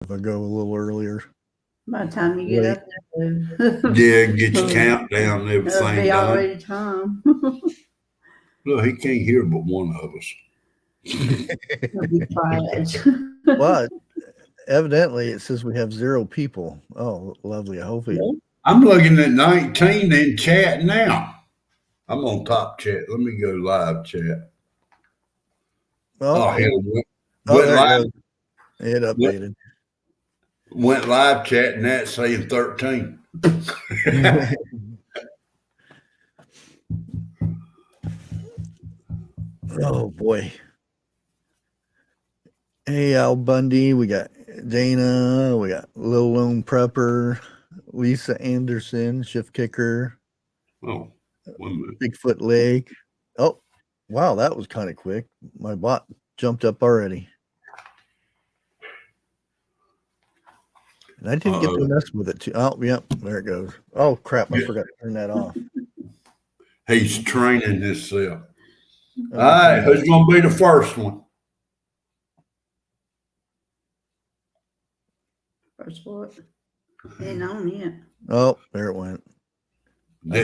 if I go a little earlier. By the time you Late. get up there, Yeah, get your countdown and it'll everything be done. already time. Look, he can't hear but one of us. It'll be quiet. But evidently it says we have 0 people. Oh, lovely. I hope it. I'm looking at 19 in chat now. I'm on top chat. Let me go live chat. Oh, Hell, there it live. goes. It updated. Went live chat and that's saying 13. Oh boy. Hey, Al Bundy. We got Dana. We got Lil Lone Prepper, Lisa Anderson, Shift Kicker. Oh, 1 minute. Bigfoot Leg. Oh, wow, that was kind of quick. My bot jumped up already. And I didn't get to mess with it too. Oh, yep, there it goes. Oh crap, I forgot to turn that off. He's training himself. All right, who's going to be the first one? First what? Ain't on yet. Oh, there it went. I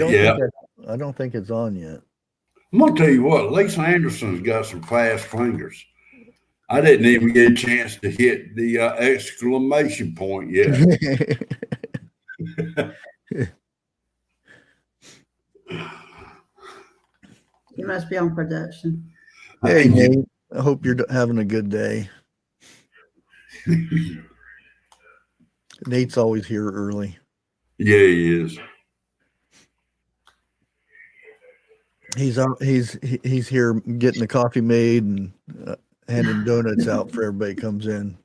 don't think it's on yet. I'm going to tell you what, Lisa Anderson's got some fast fingers. I didn't even get a chance to hit the exclamation point yet. You must be on production. Hey, Nate. I hope you're having a good day. Nate's always here early. Yeah, he is. He's here getting the coffee made and handing donuts out for everybody comes in.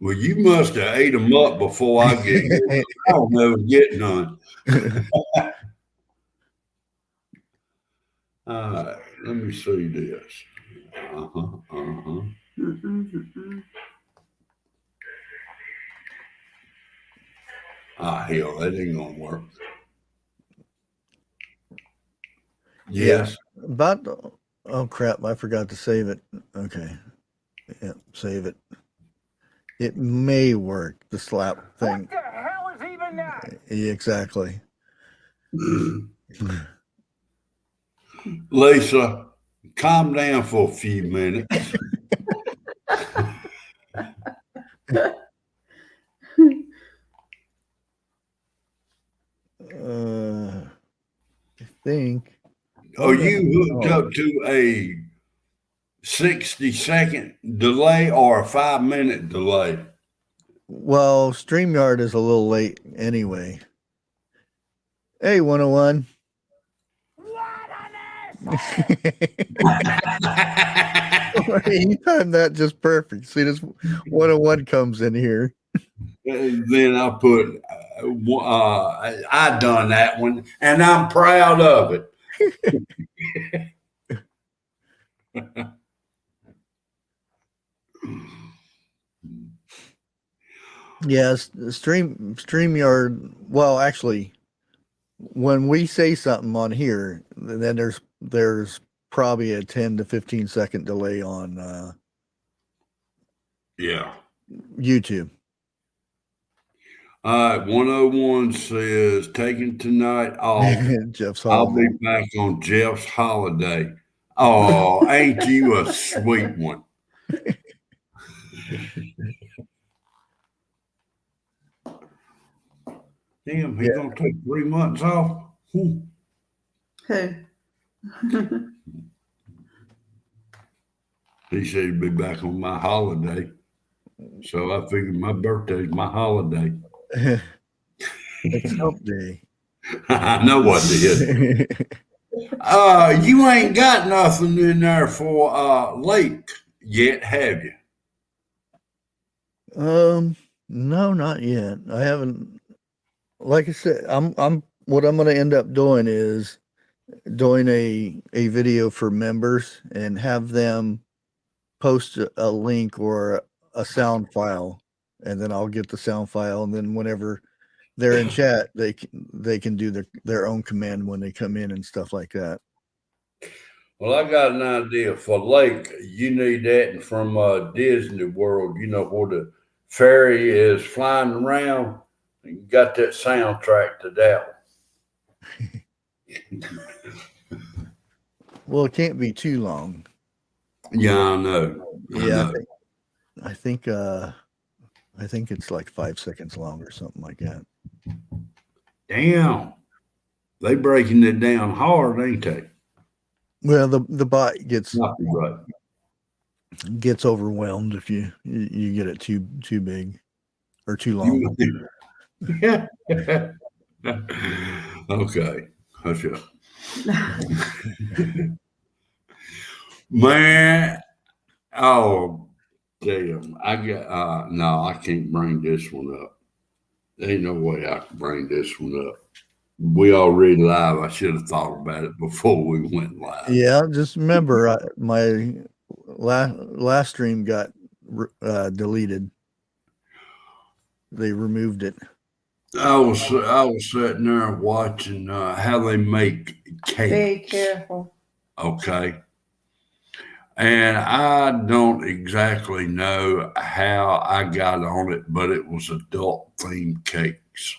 Well, you must have ate them up before I get here. I don't never get none. All right, let me see this. Hell, that ain't gonna work. Yes. Yeah, oh crap, I forgot to save it. Okay. Yeah, save it. It may work, the slap thing. What the hell is even that? Yeah, exactly. Lisa, calm down for a few minutes. I think. Are you hooked up to a 60-second delay or a 5-minute delay? Well, StreamYard is a little late anyway. Hey, 101. You timed that just perfect. See, this 101 comes in here. Then I put, I done that one, and I'm proud of it. Yes, StreamYard. Well, actually, when we say something on here, then there's probably a 10 to 15 second delay on YouTube. All right, 101 says taking tonight off. Jeff's holiday. I'll be back on Jeff's holiday. Oh, ain't you a sweet one? Damn, he's gonna take 3 months off. Who? He said he'd be back on my holiday. So I figured my birthday's my holiday. It's hump day. I know what it is. You ain't got nothing in there for lake yet, have you? No, not yet. I haven't. Like I said, what I'm going to end up doing is doing a video for members and have them post a link or a sound file, and then I'll get the sound file, and then whenever they're in chat, they can do their own command when they come in and stuff like that. Well, I got an idea for lake. You need that, and from Disney World, you know, where the Ferry is flying around. You got that soundtrack to that Well, it can't be too long. one. Yeah, I know. Yeah, I think it's like 5 seconds long or something like that. Damn. They breaking it down hard, ain't they? Well, the bot gets Copyright. overwhelmed if you get it too big or too long. Yeah. Okay. Hush up. Man. Oh, damn. I got no, I can't bring this one up. There ain't no way I can bring this one up. We already live. I should have thought about it before we went live. Yeah, just remember my last stream got deleted. They removed it. I was sitting there watching how they make cakes. Very careful. Okay. And I don't exactly know how I got on it, but it was adult themed cakes.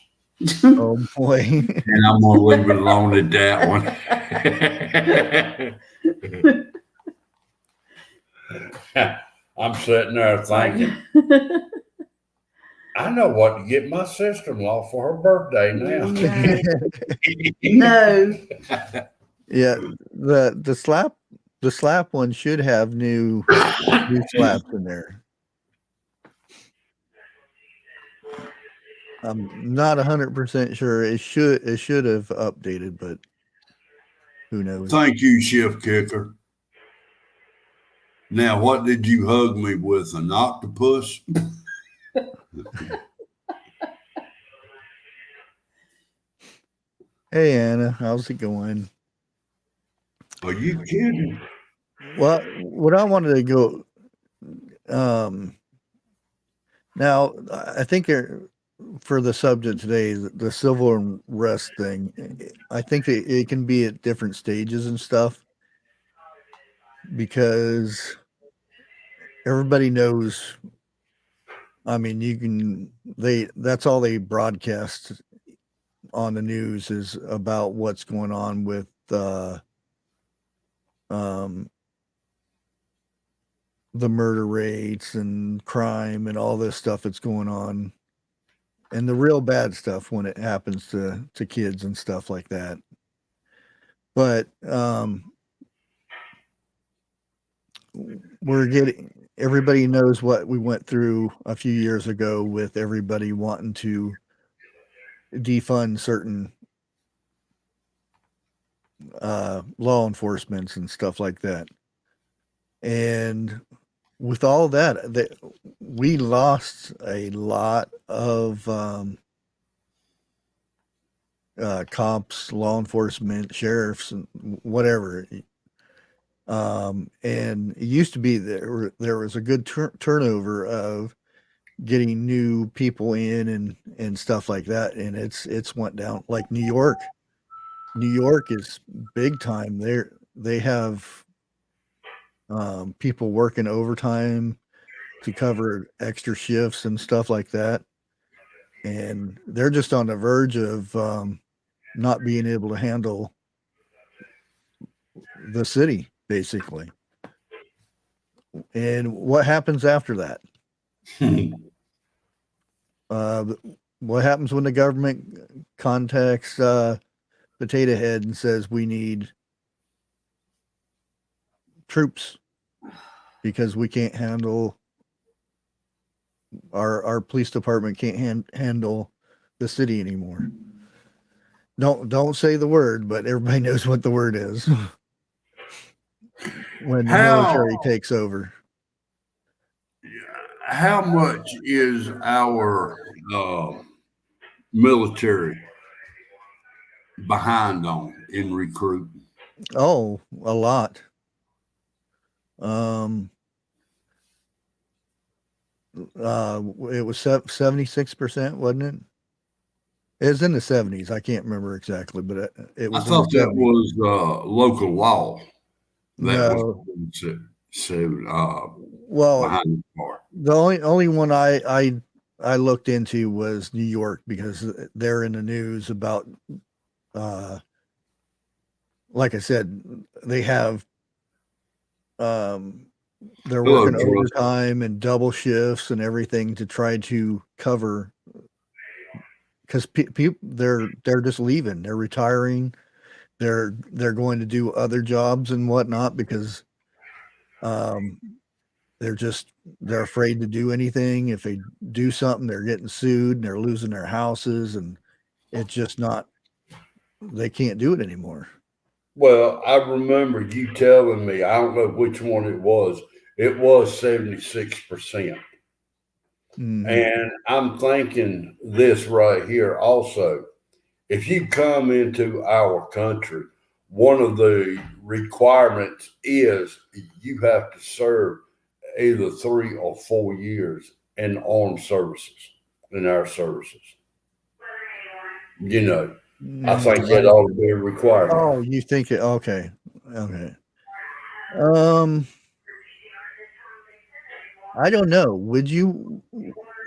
Oh boy. And I'm gonna leave it alone at that one. I'm sitting there thinking, I know what to get my sister-in-law for her birthday now. No. Yeah, the slap one should have new slaps in there. I'm not 100% sure. It should have updated, but who knows? Thank you, Chef Kicker. Now, what did you hug me with? An octopus? Hey Anna, how's it going? Are you kidding? Well, what I wanted to go now, I think for the subject today, the civil unrest thing, I think that it can be at different stages and stuff because everybody knows. I mean, that's all they broadcast on the news is about what's going on with the murder rates and crime and all this stuff that's going on, and the real bad stuff when it happens to kids and stuff like that. But everybody knows what we went through a few years ago with everybody wanting to defund certain law enforcement and stuff like that. And with all that, we lost a lot of cops, law enforcement, sheriffs, and whatever. And it used to be there was a good turnover of getting new people in and stuff like that, and it's went down. Like New York is big time. They have people working overtime to cover extra shifts and stuff like that, and they're just on the verge of not being able to handle the city, basically. And what happens after that? What happens when the government contacts Potato Head and says we need troops because we can't handle our police department can't handle the city anymore? Don't say the word, but everybody knows what the word is. When the military takes over. How much is our military behind on in recruiting? Oh, a lot. It was 76%, wasn't it? It was in the 70s. I can't remember exactly, but it was. I thought that was local law. Well, behind the bar. The only one I I looked into was New York, because they're in the news about, like I said, they have, they're Hello, working Troy. overtime and double shifts and everything to try to cover, because people they're just leaving, they're retiring, they're going to do other jobs and whatnot, because um, they're afraid to do anything. If they do something, they're getting sued and they're losing their houses, and it's just not, they can't do it anymore. Well, I remember you telling me, I don't know which one it was. It was 76%. Mhm. And I'm thinking this right here also. If you come into our country, one of the requirements is you have to serve either 3 or 4 years in armed services, in our services. You know, I think that ought to be a requirement. Oh, you think it? Okay, okay. Um, I don't know. Would you?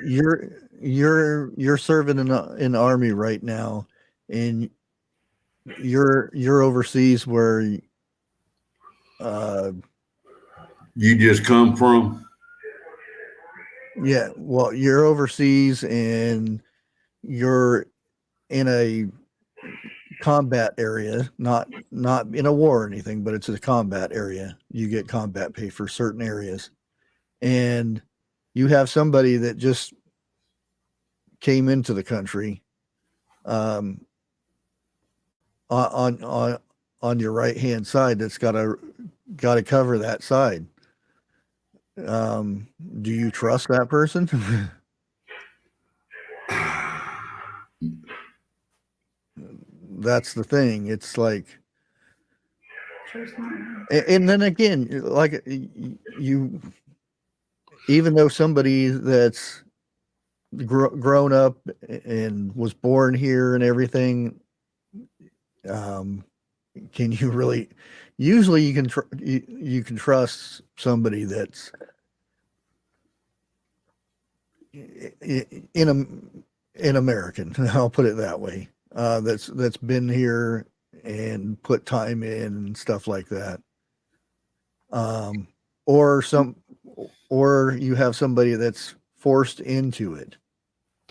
You're serving in the army right now, and you're overseas where, uh, You just come from? yeah. Well, you're overseas and you're in a combat area, not in a war or anything, but it's a combat area. You get combat pay for certain areas, and you have somebody that just came into the country, um, on your right hand side, that's got to cover that side. Do you trust that person? That's the thing. It's like, and then again, like you, even though somebody that's grown up and was born here and everything, um, can you really? Usually, you can you can trust somebody that's in American. I'll put it that way. That's been here and put time in and stuff like that. Um, or or you have somebody that's forced into it,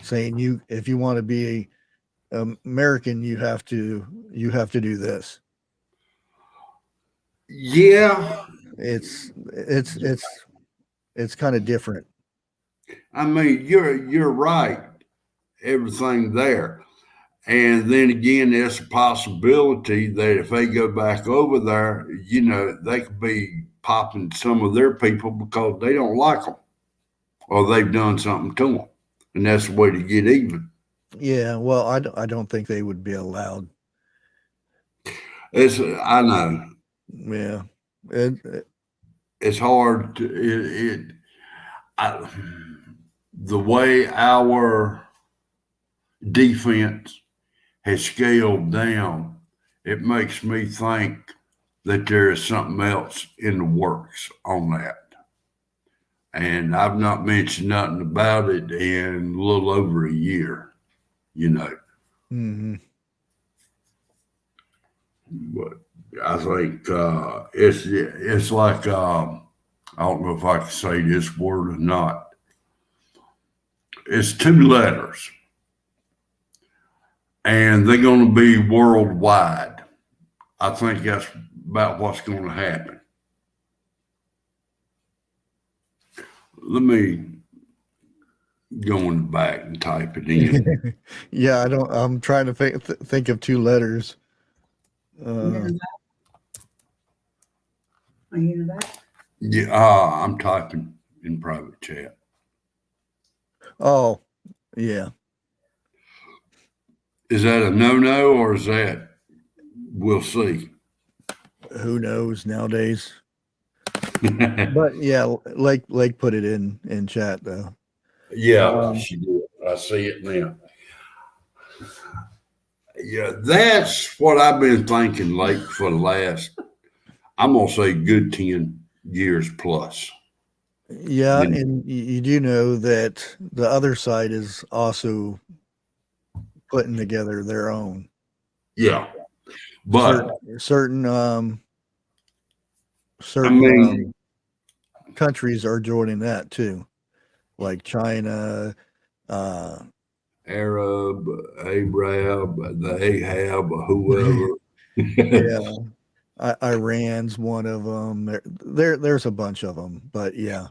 saying if you want to be American, you have to do this. Yeah. It's kind of different. I mean, you're right. Everything there. And then again, there's a possibility that if they go back over there, you know, they could be popping some of their people because they don't like them or they've done something to them. And that's the way to get even. Yeah, well, I don't think they would be allowed. I know. Yeah. It's hard to, the way our defense has scaled down, it makes me think that there is something else in the works on that. And I've not mentioned nothing about it in a little over a year, you know. Mm-hmm. But I think it's like I don't know if I can say this word or not. It's 2 letters, and they're going to be worldwide. I think that's about what's going to happen. Let me go in the back and type it in. Yeah, I'm trying to think of 2 letters. Are you in the back? Yeah, I'm typing in private chat. Oh, yeah. Is that a no-no or is that we'll see? Who knows nowadays? But yeah, Lake put it in chat though. Yeah, she did. I see it now. Yeah, that's what I've been thinking, Lake, for the last, I'm going to say good 10 years plus. Yeah, Yeah. and you do know that the other side is also putting together their own. Yeah. But Certain I mean, countries are joining that too, like China. Uh, Arab, Arab, the Ahab, whoever. yeah, Iran's one of them. There's a bunch of them, but yeah.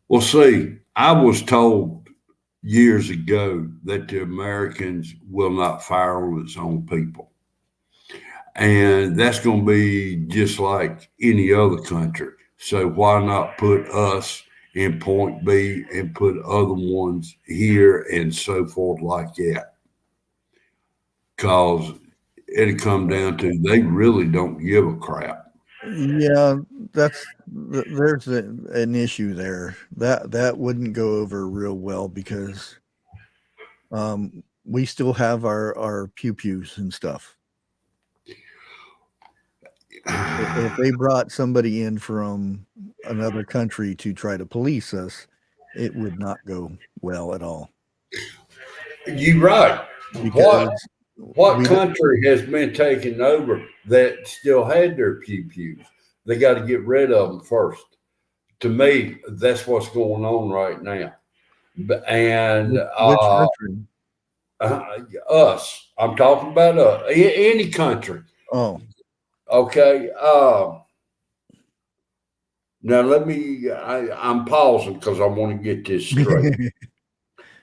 Well, see, I was told years ago that the Americans will not fire on its own people. And that's going to be just like any other country. So why not put us in point B and put other ones here and so forth like that? Because it'll come down to they really don't give a crap. Yeah, there's an issue there. That wouldn't go over real well because we still have our pew pews and stuff. If they brought somebody in from another country to try to police us, it would not go well at all. You're right. Because What we country has been taken over that still had their pew pews? They got to get rid of them first. To me, that's what's going on right now. And which country? us, I'm talking about any country. Oh, Okay. Now let me. I'm pausing because I want to get this straight.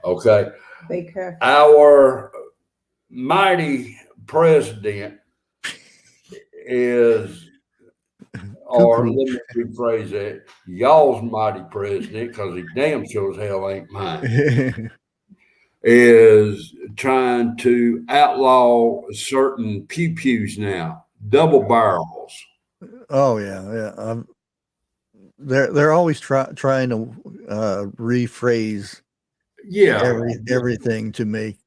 Okay. Be careful. Our mighty president is, or let me rephrase that, y'all's mighty president, because he damn sure as hell ain't mine, is trying to outlaw certain pew pews now, double barrels. Oh yeah. They're always trying to rephrase everything to make.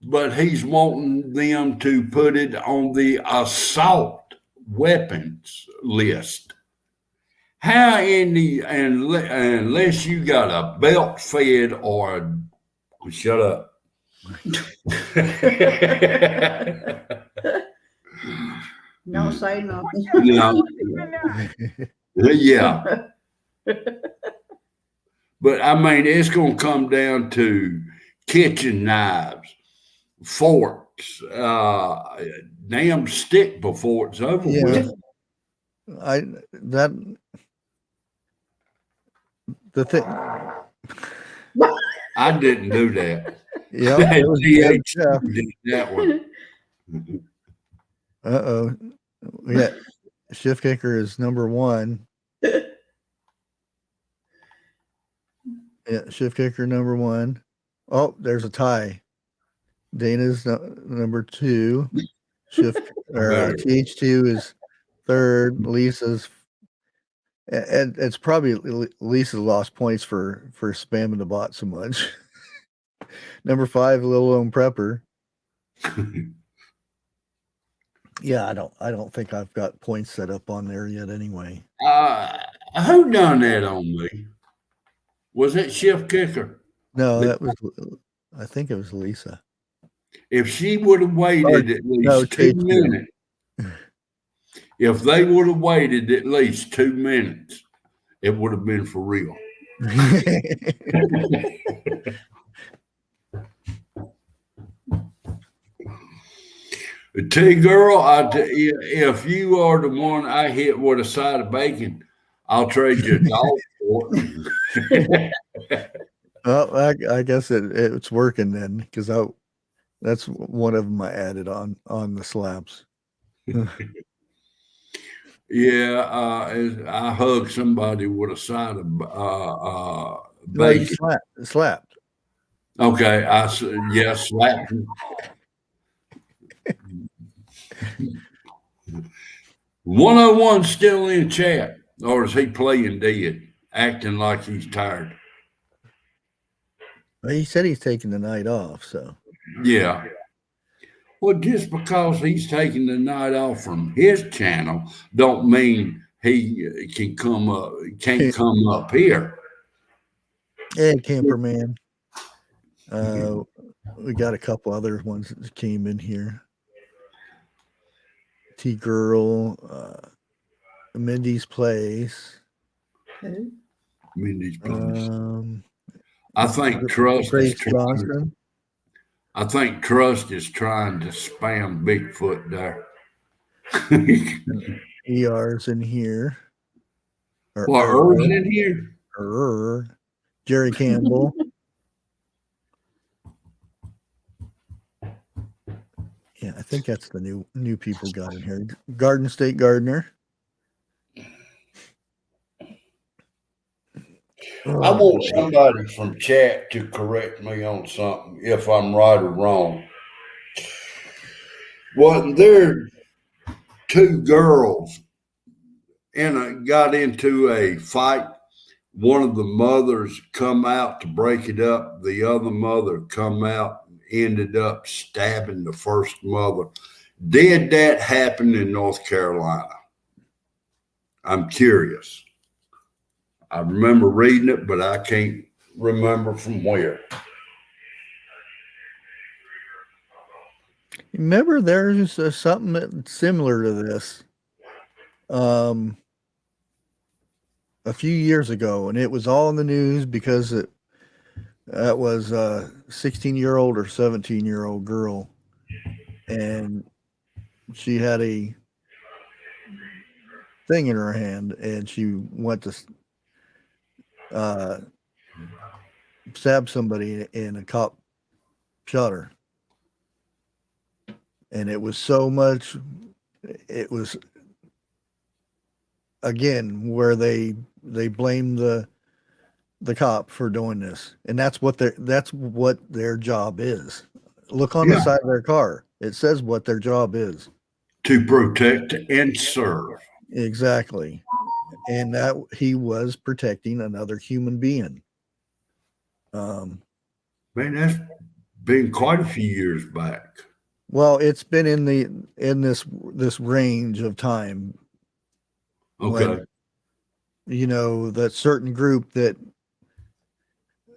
But he's wanting them to put it on the assault weapons list. How in the unless you got a belt fed or shut up. Don't say nothing. No. Yeah. But I mean, it's going to come down to kitchen knives, forks, damn stick before it's over with. The thing. I didn't do that. Yeah, it was did that one. Uh-oh. Yeah, Shift Kicker is number 1. Yeah, Shift Kicker number 1. Oh, there's a tie. Dana's number 2. Shift or TH2 is 3rd. Lisa's, and it's probably Lisa lost points for spamming the bot so much. Number 5, Little Lone Prepper. Yeah, I don't think I've got points set up on there yet anyway. Who done that on me? Was it Shift Kicker? No, I think it was Lisa. If she would have waited at least 2 minutes, if they would have waited at least 2 minutes, it would have been for real. T-Girl, if you are the one I hit with a side of bacon, I'll trade you a dog for it. Well, I guess it's working then, because that's one of them I added on the slabs. Yeah, I hugged somebody with a side of bacon. No, slapped. Okay, slapped him. 101 still in chat, or is he playing dead, acting like he's tired? Well, he said he's taking the night off, so. Yeah. Well, just because he's taking the night off from his channel don't mean he can come up, can't come up here. Hey, camper man. We got a couple other ones that came in here. T Girl, Mindy's Place. Who? Mindy's place. Um, I think Trust is Grace trying. Johnston. I think Trust is trying to spam Bigfoot there. ER's in here. What, Earl's in here? Jerry Campbell. Yeah, I think that's the new people got in here. Garden State Gardener. I want somebody from chat to correct me on something if I'm right or wrong. Wasn't there two girls got into a fight? One of the mothers come out to break it up. The other mother come out and ended up stabbing the first mother. Did that happen in North Carolina? I'm curious. I remember reading it, but I can't remember from where. Remember, there's something similar to this a few years ago, and it was all in the news because that was a 16-year-old or 17-year-old girl, and she had a thing in her hand, and she went to stab somebody, and a cop shot her. And it was so much, it was again where they blame the cop for doing this, and that's what their job is. Look on the side of their car; it says what their job is: to protect and serve. Exactly, and that he was protecting another human being. Man, that's been quite a few years back. Well, it's been in this range of time. Okay. When, that certain group that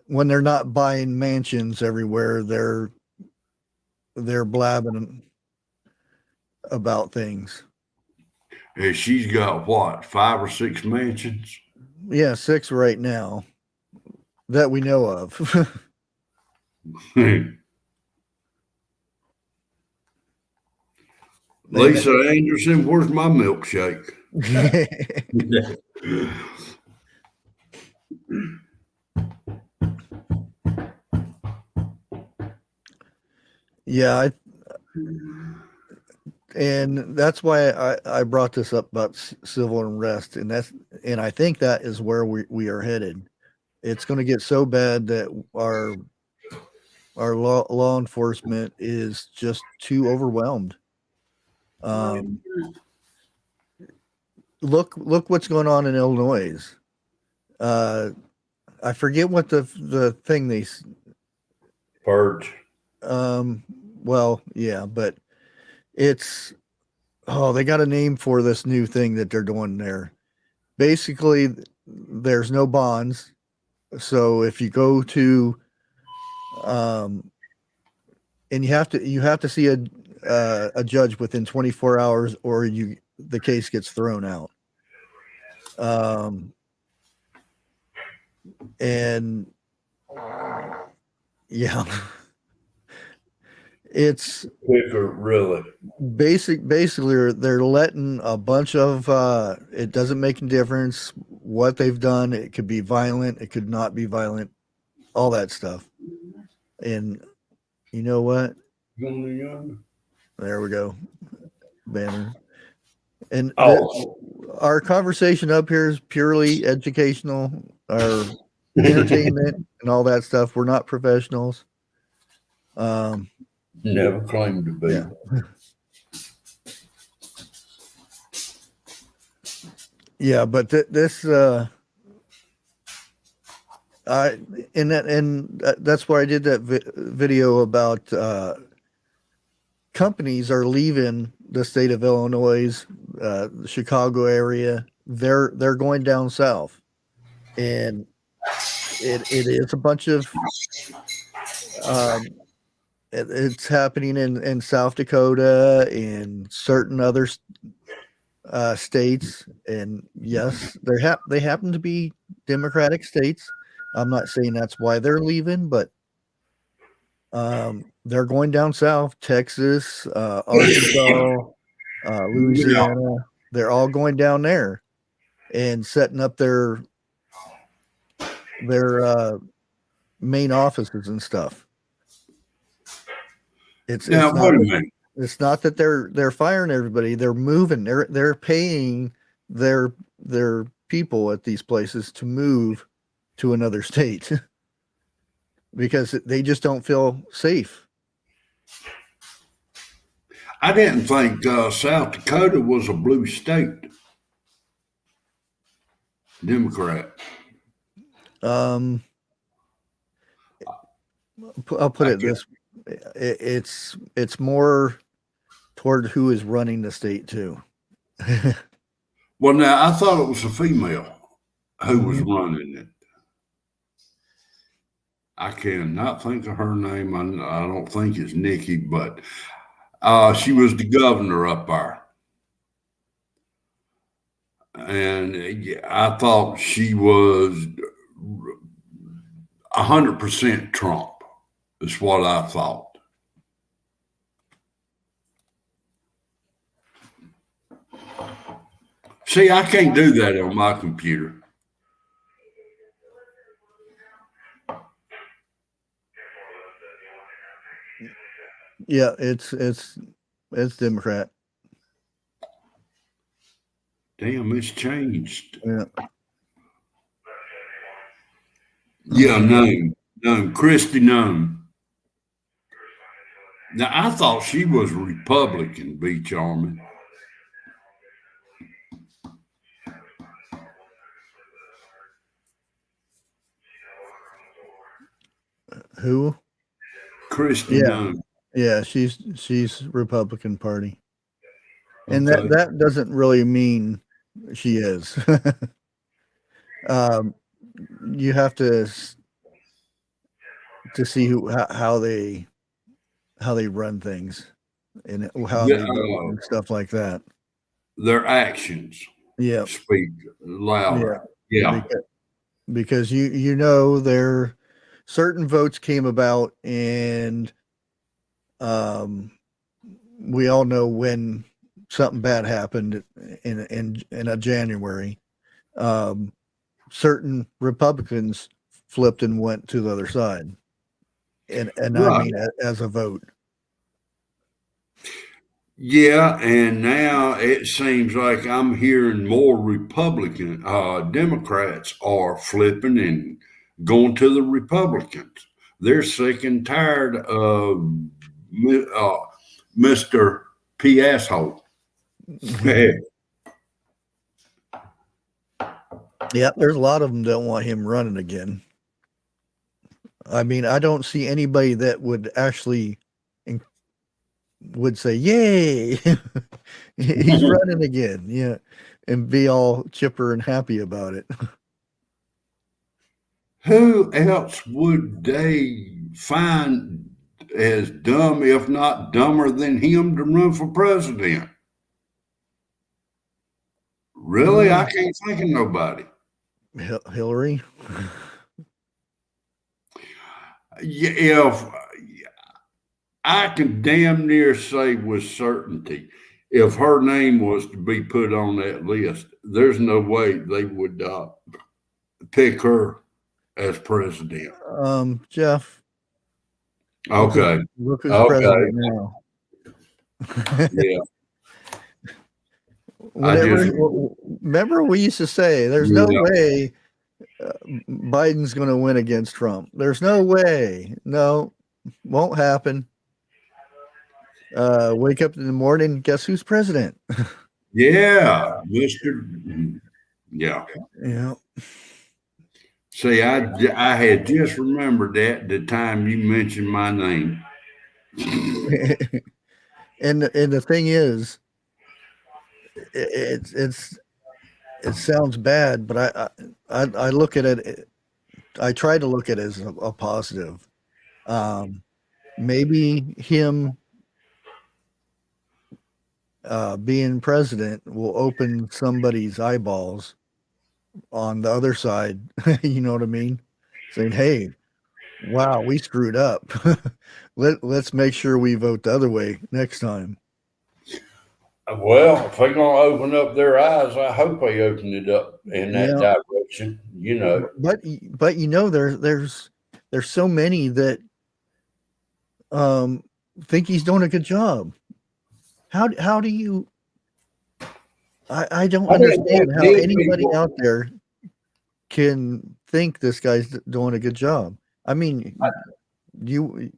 when they're not buying mansions everywhere, they're blabbing about things. And she's got what, 5 or 6 mansions? Yeah, 6 right now that we know of. Lisa Anderson, where's my milkshake? Yeah, and that's why I brought this up about civil unrest, and I think that is where we are headed. It's going to get so bad that our law enforcement is just too overwhelmed. Look what's going on in Illinois. I forget what the thing they Purge. Well, yeah, but it's they got a name for this new thing that they're doing there. Basically, there's no bonds. So if you go to and you have to see a judge within 24 hours or the case gets thrown out. And yeah, it's Quicker, really. basically they're letting a bunch of it doesn't make a difference what they've done. It could be violent, it could not be violent, all that stuff. And you know what? There we go. Banner. And our conversation up here is purely educational or entertainment and all that stuff. We're not professionals. Never claimed to be. Yeah. Yeah, but this that's why I did that video about companies are leaving the state of Illinois, the Chicago area, they're going down south, and it is a bunch of it's happening in South Dakota and certain other states, and yes, they happen to be Democratic states. I'm not saying that's why they're leaving, but they're going down south, Texas, Arkansas, Louisiana. They're all going down there and setting up their main offices and stuff. It's Now, it's wait not a minute. it's not that they're firing everybody. They're moving. They're paying their people at these places to move to another state because they just don't feel safe. I didn't think South Dakota was a blue state. Democrat. I'll put it this: it's more toward who is running the state too. Well, now I thought it was a female who was running it. I cannot think of her name. I don't think it's Nikki, but she was the governor up there. And I thought she was 100% Trump, is what I thought. See, I can't do that on my computer. Yeah, it's Democrat. Damn, it's changed. Yeah. Yeah, Nome, Christy Nome. Now, I thought she was Republican, B. Charming. Who? Christy Yeah. Nome. Yeah, she's Republican Party, and Okay. that doesn't really mean she is. You have to see how they run things and how Yeah, they vote and stuff like that. their actions Yeah, speak louder. Yeah. because you know there certain votes came about, and we all know when something bad happened in a January. Certain Republicans flipped and went to the other side, and Right. I mean as a vote. Yeah, and now it seems like I'm hearing more Republican Democrats are flipping and going to the Republicans. They're sick and tired of Mr. P. Asshole. Yeah, there's a lot of them that want him running again. I mean, I don't see anybody that would actually would say, "Yay, he's running again!" Yeah, and be all chipper and happy about it. Who else would they find as dumb, if not dumber than him, to run for president? Really? I can't think of nobody. Hillary. Yeah, if I can damn near say with certainty, if her name was to be put on that list, there's no way they would pick her as president. Jeff. Okay. Look who's Okay. president now. Yeah. Remember we used to say there's no way Biden's going to win against Trump. There's no way. No, won't happen. Wake up in the morning, guess who's president? Yeah, Mr. Yeah. Yeah. See, I had just remembered that the time you mentioned my name. And the thing is, it's it sounds bad, but I look at it. I try to look at it as a positive. Maybe him being president will open somebody's eyeballs on the other side. You know what I mean? Saying, "Hey, wow, we screwed up. Let's make sure we vote the other way next time." Well, if they're gonna open up their eyes, I hope they open it up in that Yeah. direction. You know, But you know, there's so many that think he's doing a good job. How do you? I don't I didn't understand how think anybody people- out there can think this guy's doing a good job. I mean, you.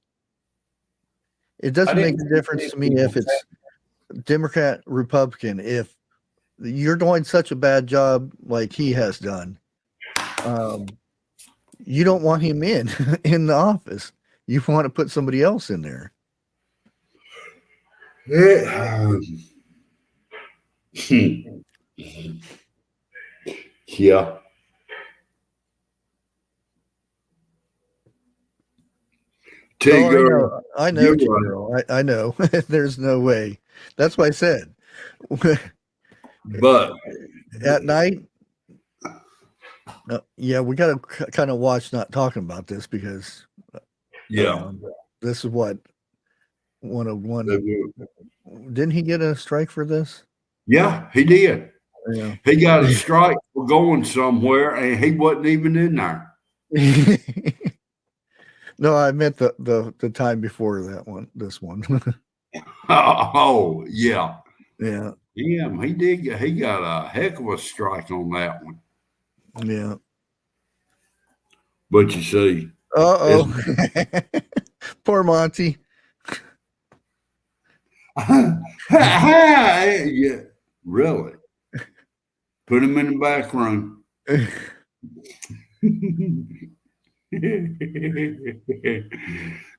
It doesn't make a difference to me if it's Democrat, Republican. If you're doing such a bad job like he has done, you don't want him in in the office. You want to put somebody else in there. Yeah. Tigger, I know, you T-Girl. I know. There's no way. That's what I said. but At night, yeah, we got to kind of watch not talking about this because yeah, this is what 101. Didn't he get a strike for this? yeah, he did. Yeah. He got a strike for going somewhere, and he wasn't even in there. No, I meant the time before that one. This one. Oh, yeah. Yeah. Yeah, he did. He got a heck of a strike on that one. Yeah. But you see, Uh-oh. Poor Monty. yeah, really. Put him in the back room.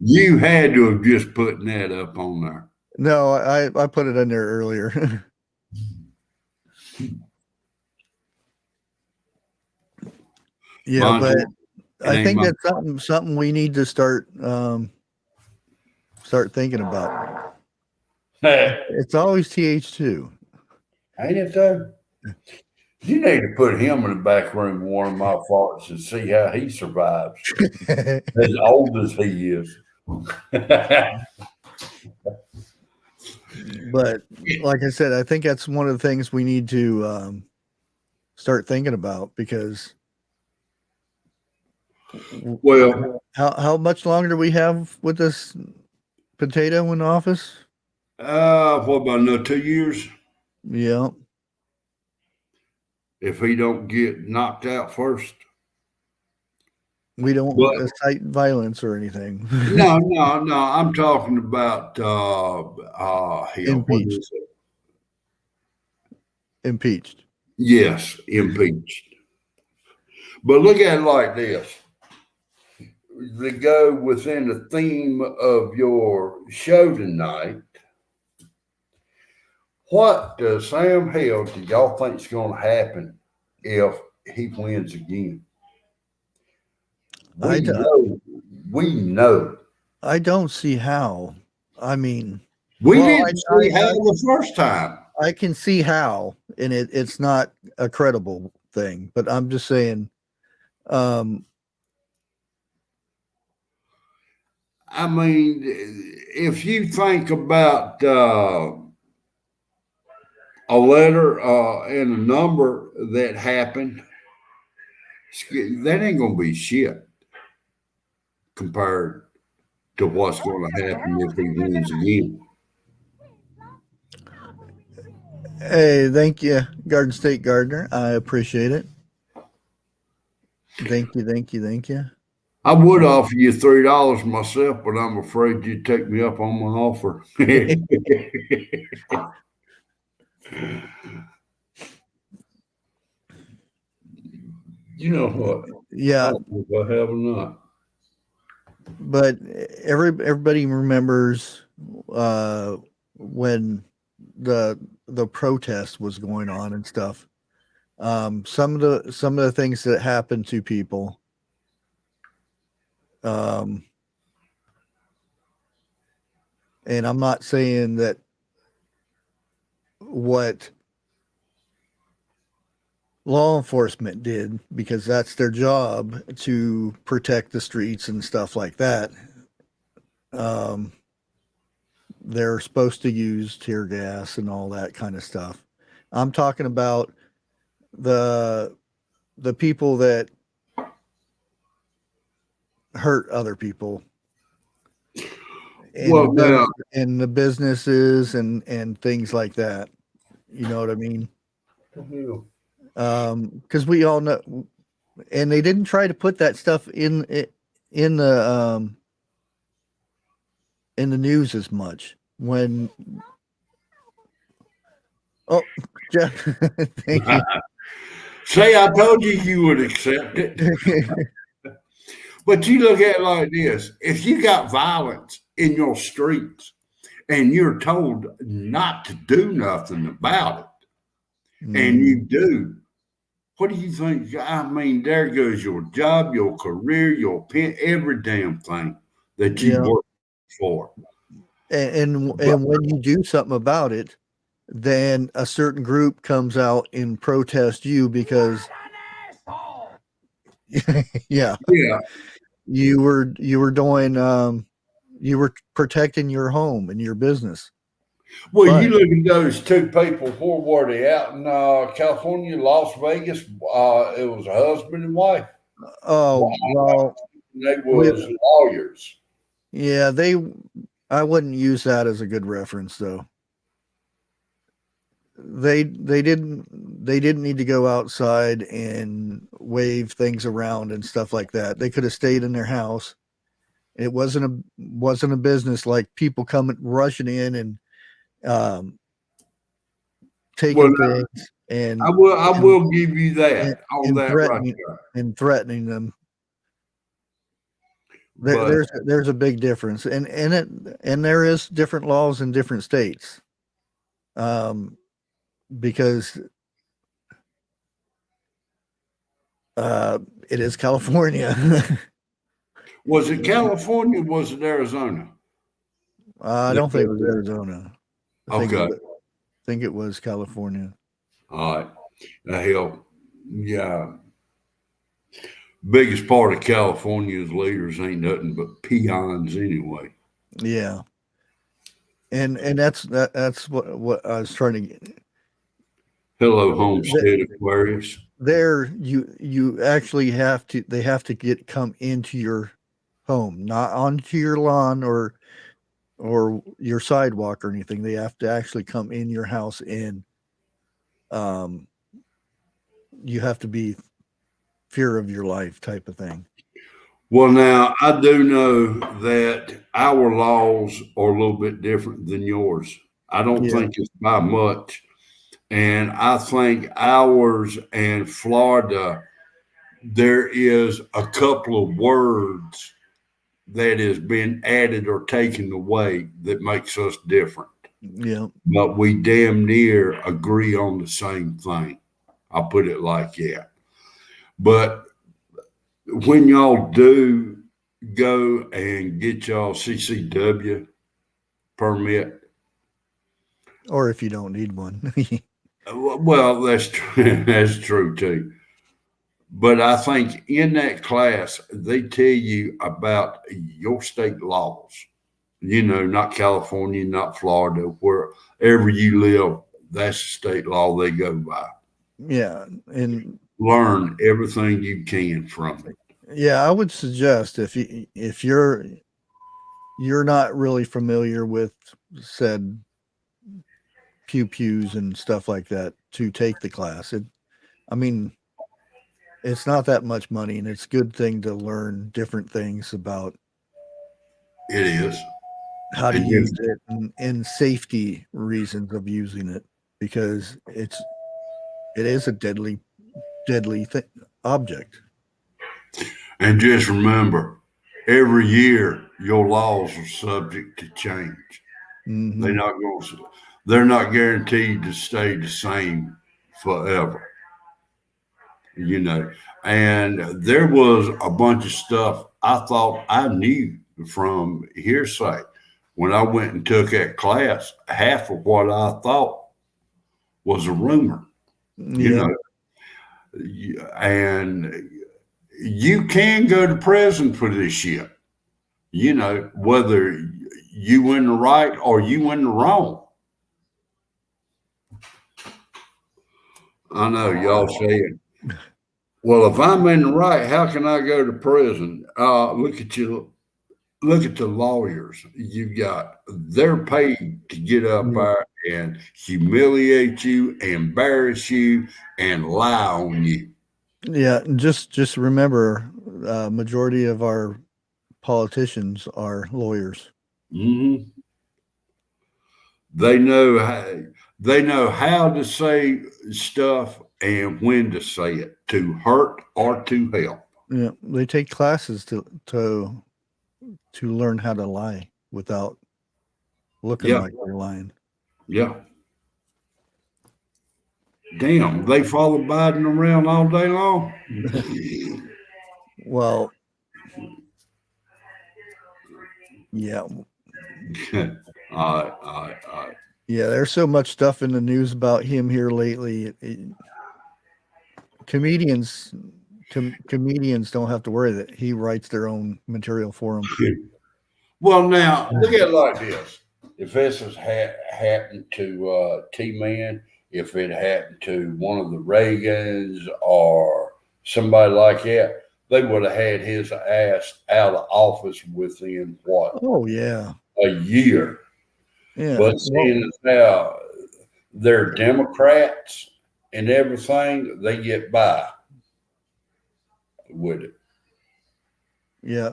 You had to have just put that up on there. No, I put it in there earlier. Yeah, Monty, but I ain't think my- that's something we need to start thinking about. It's always TH2. Ain't it though? You need to put him in the back room with one of my farts and see how he survives. As old as he is. But like I said, I think that's one of the things we need to start thinking about because Well, how much longer do we have with this potato in office? what about another 2 years? Yeah. If he don't get knocked out first. We don't But- incite violence or anything. No. I'm talking about him. What Impeached. is it? Impeached. Yes, impeached. But look at it like this. To go within the theme of your show tonight, what does Sam Hill do y'all think is going to happen if he wins again? I We know. I don't see how. I mean, We Well, didn't see how I- the first time. I can see how, and it's not a credible thing, but I'm just saying, I mean, if you think about a letter and a number that happened, that ain't going to be shit compared to what's going to happen if he wins again. hey, thank you, Garden State Gardener. I appreciate it. Thank you. I would offer you $3 myself, but I'm afraid you'd take me up on my offer. You know what? Yeah, I don't know if I have or not. but everybody remembers when the protest was going on and stuff. Some of the things that happen to people, and I'm not saying that what law enforcement did, because that's their job to protect the streets and stuff like that. They're supposed to use tear gas and all that kind of stuff. I'm talking about the people that hurt other people in, Well, now, in the businesses and things like that. You know what I mean? Because we all know, and they didn't try to put that stuff in the news as much when. Oh, Jeff, thank you. say I told you you would accept it. But you look at it like this: if you got violence in your streets and you're told not to do nothing about it, and you do, what do you think? I mean, there goes your job, your career, your pen, every damn thing that you Yeah. work for. And when you do something about it, then a certain group comes out and protest you because yeah, Yeah. you were doing you were protecting your home and your business. Well, But- you look at those two people. Where were they? Out in California, Las Vegas. It was a husband and wife. Oh, well, They was lawyers. yeah, I wouldn't use that as a good reference though. They didn't need to go outside and wave things around and stuff like that. They could have stayed in their house. It wasn't a business like people coming rushing in and taking things and I will give you that on and that threatening right there. and threatening them. But- There's a big difference, and there is different laws in different states, because it is California. Was it California? Was it Arizona? I don't think it was Arizona. Okay. Think it was California. All right. Hell, yeah. Biggest part of California's leaders ain't nothing but peons anyway. Yeah, and that's what I was trying to get. Hello, Homestead Aquarius. There, you actually they have to come into your home, not onto your lawn or your sidewalk or anything. They have to actually come in your house, and you have to be fear of your life type of thing. Well, now I do know that our laws are a little bit different than yours. I don't think it's by much. And I think ours and Florida, there is a couple of words that has been added or taken away that makes us different. Yeah. But we damn near agree on the same thing. I'll put it like that. But when y'all do go and get y'all CCW permit, Or if you don't need one. well, that's true. That's true too. But I think in that class, they tell you about your state laws. You know, not California, not Florida, wherever you live, that's the state law they go by. Yeah, and Learn everything you can from it. yeah, I would suggest if you're not really familiar with said pews and stuff like that, to take the class. I mean, it's not that much money, and it's a good thing to learn different things about It is. how to use it and safety reasons of using it, because it is a deadly object. And just remember, every year your laws are subject to change. Mhm. They're not guaranteed to stay the same forever. you know. And there was a bunch of stuff I thought I knew from hearsay. When I went and took that class, half of what I thought was a rumor, you Yeah. know. And you can go to prison for this shit, you know, whether you in the right or you in the wrong. I know y'all saying, well, if I'm in the right, how can I go to prison? Look at you. Look at the lawyers you got. They're paid to get up there and humiliate you, embarrass you, and lie on you. Yeah. And just remember, majority of our politicians are lawyers. Mm-hmm. They know how to say stuff and when to say it, to hurt or to help. Yeah. They take classes to learn how to lie without looking Yeah. like they're lying. Yeah. Damn, they follow Biden around all day long. Well, yeah. All right, all right. Yeah, there's so much stuff in the news about him here lately. Comedians don't have to worry that he writes their own material for them. Well, now look at it like this: if this has happened to T-Man, if it happened to one of the Reagans or somebody like that, they would have had his ass out of office within what, Oh yeah, a year. yeah. But seeing as how they're Democrats and everything, they get by with it. Yeah,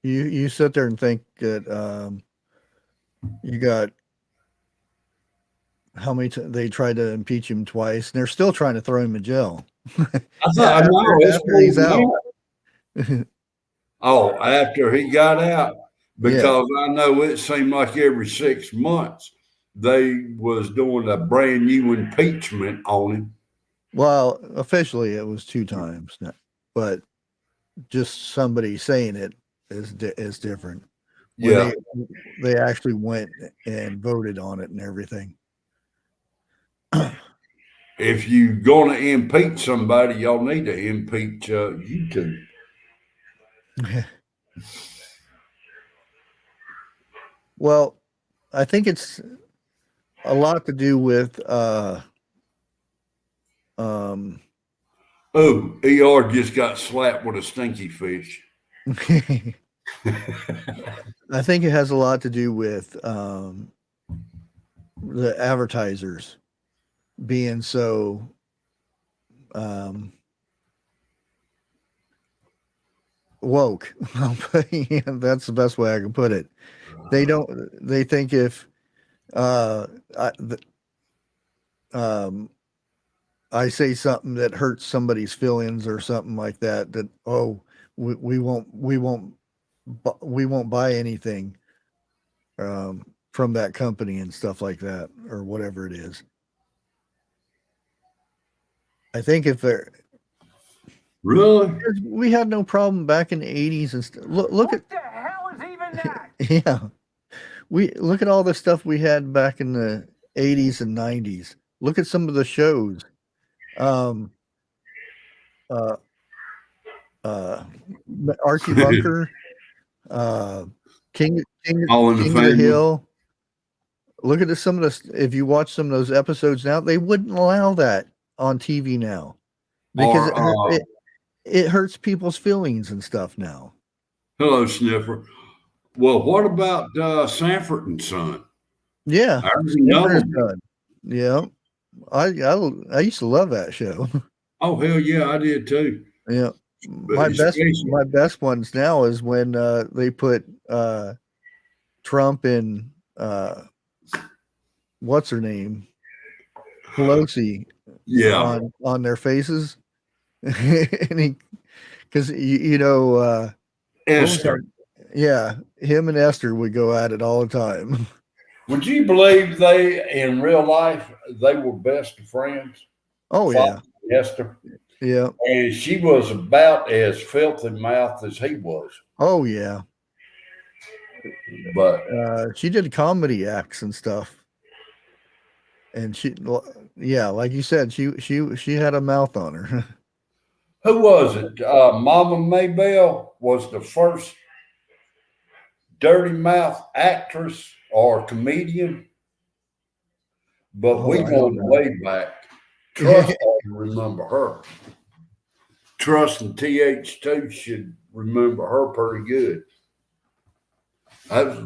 you sit there and think that you got how many they tried to impeach him twice, and they're still trying to throw him in jail. I thought, I know, it's after he's out. Oh, after he got out, Yeah. because I know it seemed like every 6 months they was doing a brand new impeachment on him. Well, officially it was 2 times, but just somebody saying it is different. When Yeah. they actually went and voted on it and everything. If you're going to impeach somebody, y'all need to impeach YouTube. Well, I think it's a lot to do with ER just got slapped with a stinky fish. I think it has a lot to do with the advertisers being so woke. Yeah, that's the best way I can put it. They think if I say something that hurts somebody's feelings or something like that, that we won't buy anything from that company and stuff like that, or whatever it is. I think if they're Really? we had no problem back in the 80s and look What at the hell is even that? yeah, we look at all the stuff we had back in the 80s and 90s. Look at some of the shows. Archie Bunker, King All in the of the Family. Hill. Look at some of the. If you watch some of those episodes now, they wouldn't allow that on TV now because it hurts people's feelings and stuff now. Hello, Sniffer. Well, what about Sanford and Son? Yeah, I already know Sanford them. and Son. Yeah, I used to love that show. Oh, hell yeah, I did too. Yeah, But my best ones now is when they put Trump and what's her name, Pelosi, yeah, on their faces, and because you know what was Esther. yeah, him and Esther would go at it all the time. Would you believe they, in real life, they were best of friends? Oh yeah, Esther. Yeah. And she was about as filthy mouthed as he was. Oh yeah. But She did comedy acts and stuff. And yeah, like you said, she had a mouth on her. who was it? Mama Maybelle was the first dirty mouth actress or comedian. But Oh, we I don't going know. way back. Trust ought to remember her. Trust and TH2 should remember her pretty good. I was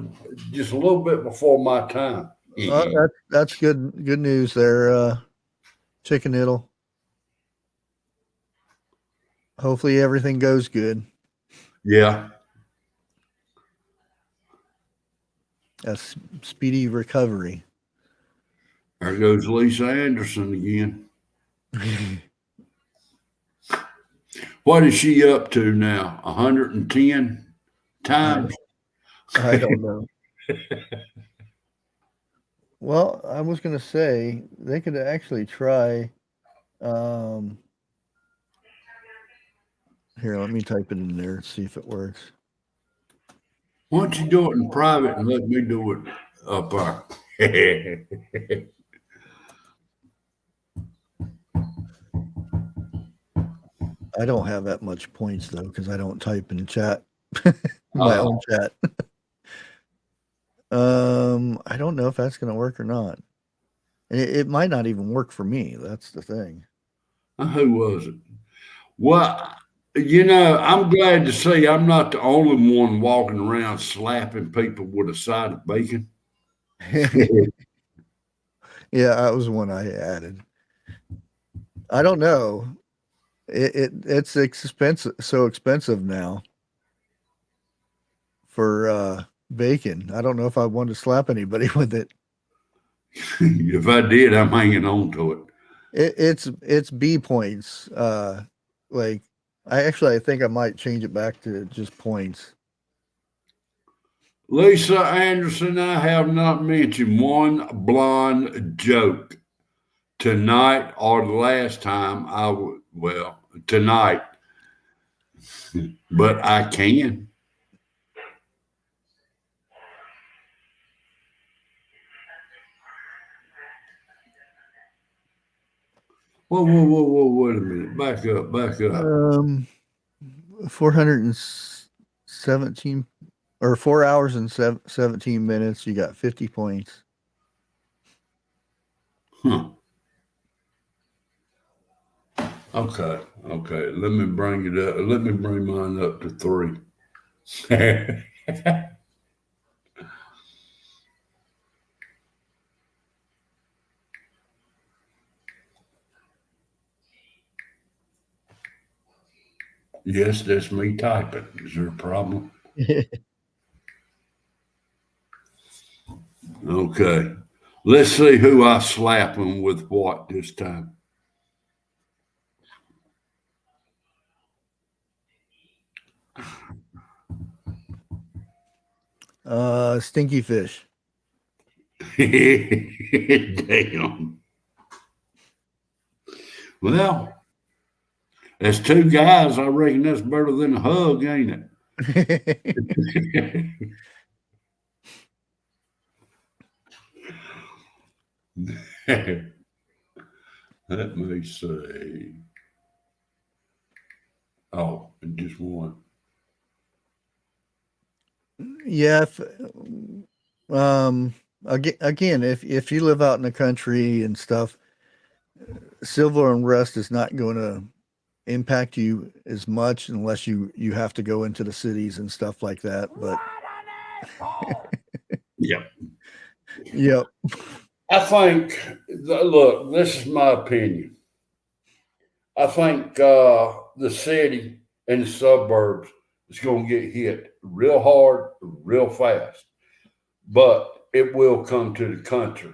just a little bit before my time. That's good news there, Chicken Ittle. Hopefully everything goes good. Yeah. A speedy recovery. There goes Lisa Anderson again. What is she up to now? 110 times? I don't know. Well, I was going to say they could actually try. Here, let me type it in there and see if it works. Why don't you do it in private and let me do it up there? I don't have that much points though because I don't type in chat, my own chat. I don't know if that's going to work or not. It might not even work for me. That's the thing. Who was it? Well, I'm glad to see I'm not the only one walking around slapping people with a side of bacon. Yeah, that was one I added. I don't know. It's expensive, so expensive now for bacon. I don't know if I want to slap anybody with it. If I did, I'm hanging on to it. It's B points. Like I think I might change it back to just points. Lisa Anderson, I have not mentioned one blonde joke tonight or the last time tonight, but I can. Whoa, wait a minute. Back up. 417 or 4 hours and 17 minutes. You got 50 points. Huh. Okay. Let me bring it up. Let me bring mine up to 3. Yes, that's me typing. Is there a problem? Okay. Let's see who I slap them with what this time. Stinky fish. Damn. Well, as 2 guys, I reckon that's better than a hug, ain't it? Let me see. Oh, just one. Yeah. Again, if you live out in the country and stuff, civil unrest is not going to impact you as much unless you have to go into the cities and stuff like that. But Yep. yep. I think, look, this is my opinion. I think the city and the suburbs is going to get hit real hard, real fast, but it will come to the country.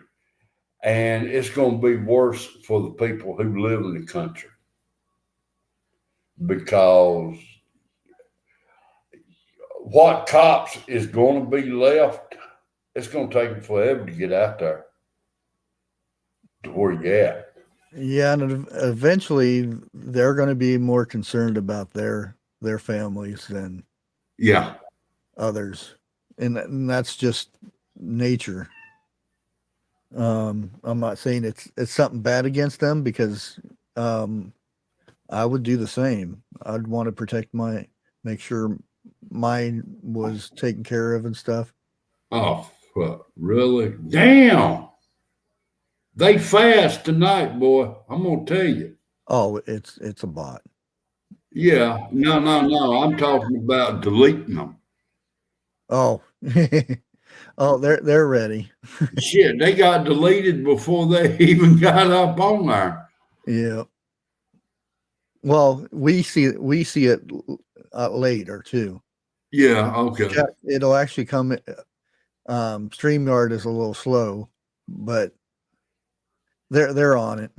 And it's going to be worse for the people who live in the country because what cops is going to be left, it's going to take them forever to get out there to where you at. Yeah, and eventually they're going to be more concerned about their families than Yeah. others, and that's just nature. I'm not saying it's something bad against them because um, I would do the same. I'd want to protect make sure mine was taken care of and stuff. Oh, fuck. Really? Damn. They fast tonight, boy. I'm gonna tell you. Oh, it's a bot. Yeah. No. I'm talking about deleting them. Oh, oh, they're ready. Shit, they got deleted before they even got up on there. Yeah. Well, we see it later too. Yeah. Okay. It'll actually come. StreamYard is a little slow, but they're on it.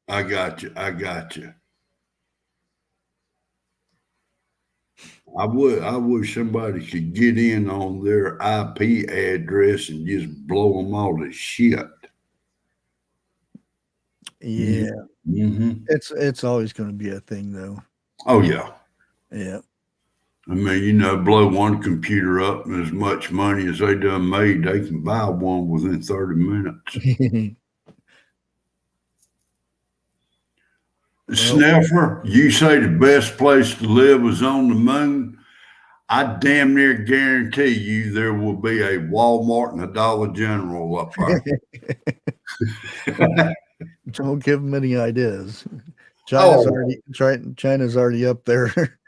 I got you. I wish somebody could get in on their IP address and just blow them all to shit. Yeah, Mm-hmm. it's always going to be a thing though. Oh yeah. Yeah. I mean, blow one computer up and as much money as they done made, they can buy one within 30 minutes. Sniffer, you say the best place to live is on the moon. I damn near guarantee you there will be a Walmart and a Dollar General up there. Don't give them any ideas. Oh. China's already up there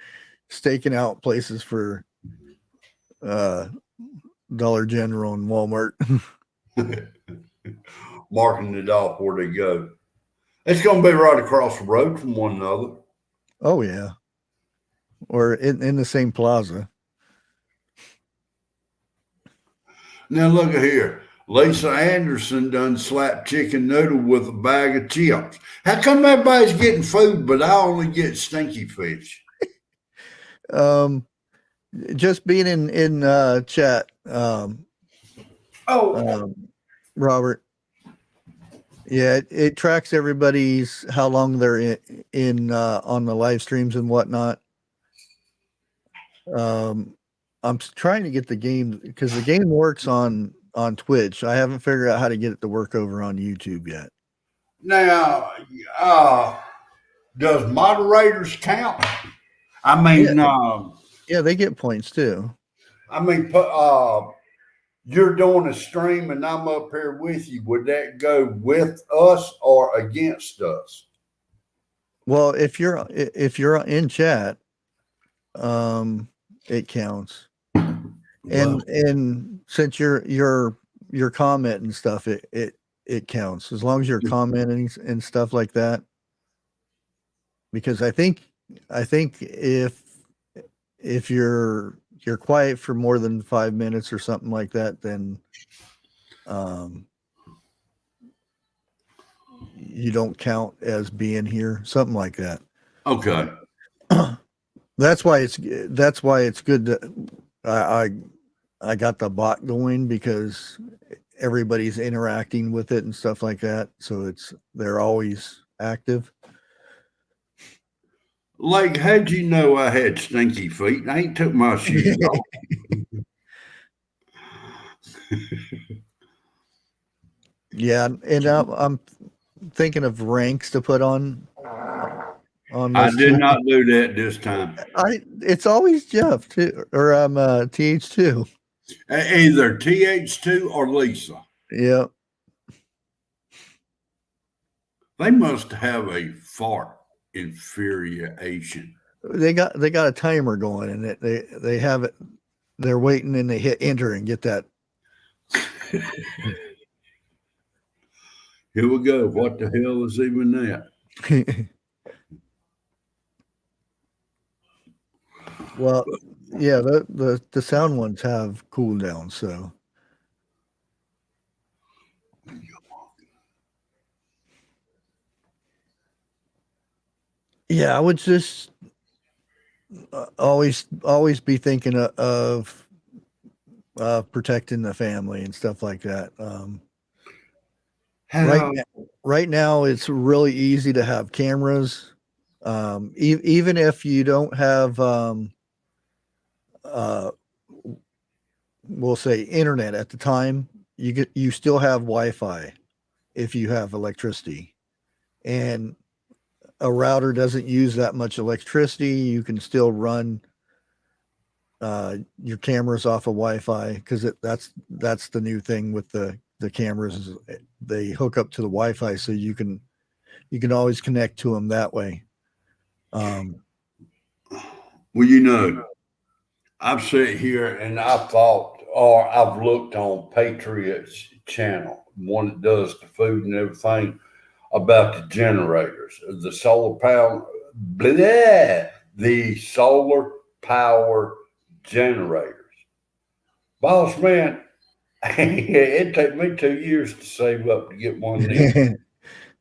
staking out places for Dollar General and Walmart. Marking it off where they go. It's going to be right across the road from one another. Oh yeah, or in the same plaza. Now look at here. Lisa Anderson done slapped chicken noodle with a bag of chips. How come everybody's getting food, but I only get stinky fish? Just being in chat. Robert. Yeah, it tracks everybody's how long they're in on the live streams and whatnot. I'm trying to get the game because the game works on Twitch. I haven't figured out how to get it to work over on YouTube yet. Now, does moderators count? I mean, yeah, they get points too. I mean, you're doing a stream and I'm up here with you. Would that go with us or against us? Well, if you're in chat, it counts. And since you're comment and stuff, it counts as long as you're commenting and stuff like that. Because I think if you're quiet for more than 5 minutes or something like that, then you don't count as being here, something like that. Okay. That's why it's good that I got the bot going because everybody's interacting with it and stuff like that. So they're always active. Like, how'd you know I had stinky feet? I ain't took my shoes off. Yeah, and I'm thinking of ranks to put on. I did not do that this time. It's always Jeff too, or TH2. Either TH2 or Lisa. Yeah. They must have a fart infuriation. They got a timer going, and they have it. They're waiting, and they hit enter and get that. Here we go. What the hell is even that? Well, yeah, the sound ones have cooldown, so. Yeah, I would just always be thinking of protecting the family and stuff like that. How? Right now, it's really easy to have cameras. Even if you don't have, uh, we'll say internet at the time, you still have Wi-Fi if you have electricity, and a router doesn't use that much electricity. You can still run your cameras off of Wi-Fi because that's the new thing with the cameras is they hook up to the Wi-Fi, so you can always connect to them that way. Well, you know, I've sat here and I thought, or I've looked on Patriot's channel, one that does the food and everything, about the generators, the solar power, the solar power generators. Boss man, it took me 2 years to save up to get one of them.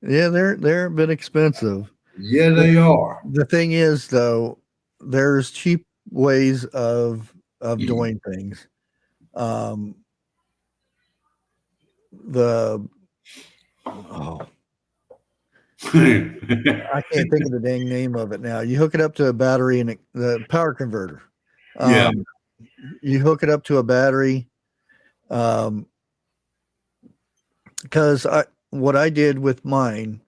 Yeah, they're a bit expensive. Yeah, they are. The thing is, though, there's cheap ways of doing things. Um, the oh, I can't think of the dang name of it now. You hook it up to a battery and the power converter. Yeah. You hook it up to a battery. Because what I did with mine,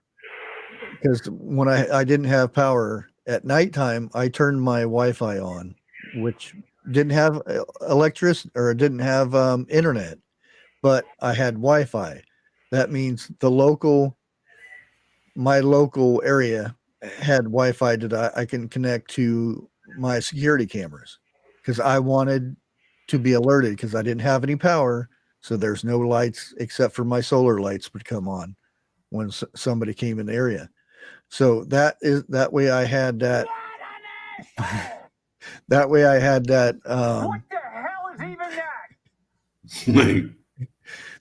because when I didn't have power at nighttime, I turned my Wi-Fi on, which didn't have electricity or didn't have internet, but I had Wi-Fi. That means my local area had Wi-Fi that I can connect to my security cameras because I wanted to be alerted because I didn't have any power. So there's no lights except for my solar lights would come on when somebody came in the area. So that way I had that. That way I had that. What the hell is even that?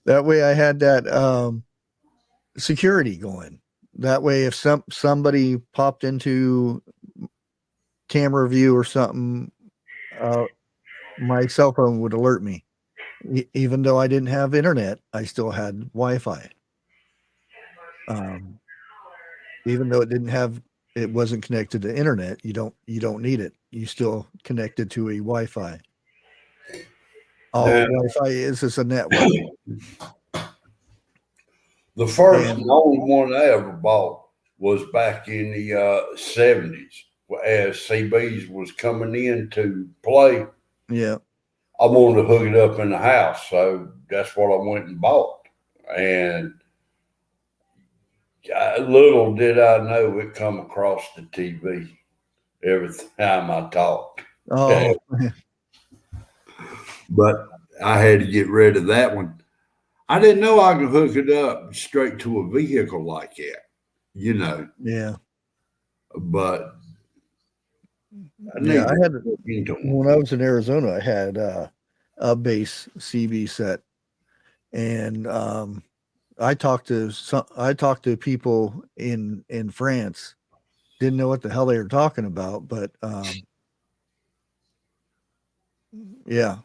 That way I had that security going. That way, if somebody popped into camera view or something, my cell phone would alert me. Even though I didn't have internet, I still had Wi-Fi. Even though it wasn't connected to internet, you don't need it. You still connected to a Wi-Fi. All Wi-Fi is a network. The first and only one I ever bought was back in the 70s as CBs was coming into play. Yeah. I wanted to hook it up in the house, so that's what I went and bought. And little did I know it come across the TV every time I talked. Oh. But I had to get rid of that one. I didn't know I could hook it up straight to a vehicle like that, you know. Yeah. But I had when I was in Arizona, I had a base CB set, and I talked to people in France, didn't know what the hell they were talking about, but yeah.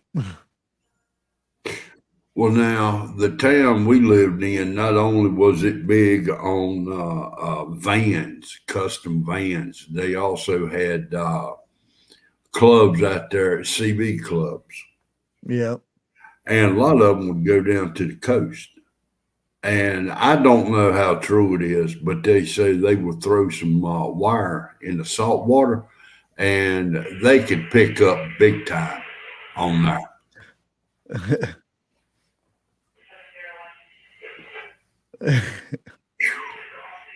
Well, now the town we lived in, not only was it big on vans, custom vans, they also had clubs out there, CB clubs. Yeah. And a lot of them would go down to the coast. And I don't know how true it is, but they say they would throw some wire in the salt water and they could pick up big time on that.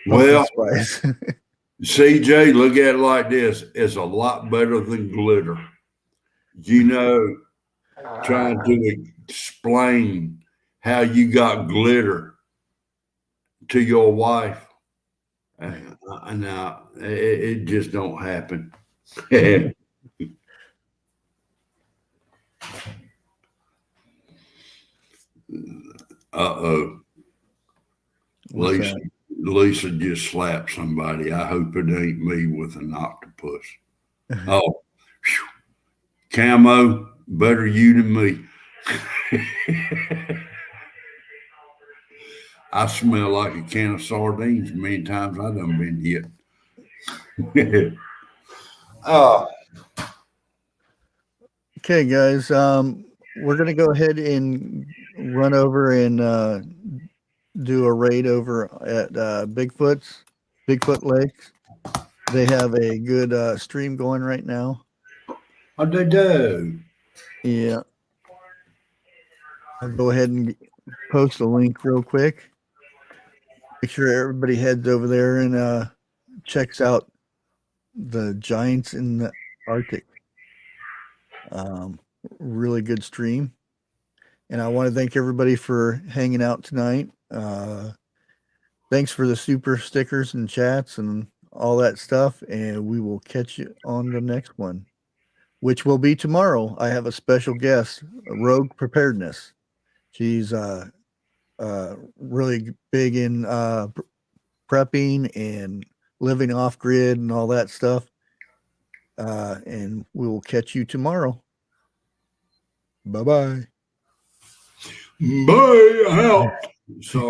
Well, CJ, look at it like this. It's a lot better than glitter. You know, trying to explain how you got glitter to your wife. Now, it just don't happen. Uh-oh. Lisa just slapped somebody. I hope it ain't me with an octopus. Oh, whew. Camo, better you than me. I smell like a can of sardines many times I done been hit. Oh, Okay, guys. We're gonna go ahead and run over and do a raid over at Bigfoot Lakes. They have a good stream going right now. what they do? Yeah. I'll go ahead and post a link real quick. Make sure everybody heads over there and checks out the giants in the Arctic. Really good stream. And I want to thank everybody for hanging out tonight. Thanks for the super stickers and chats and all that stuff. And we will catch you on the next one, which will be tomorrow. I have a special guest, Rogue Preparedness. She's really big in prepping and living off grid and all that stuff. And we will catch you tomorrow. Bye-bye. Bye out. So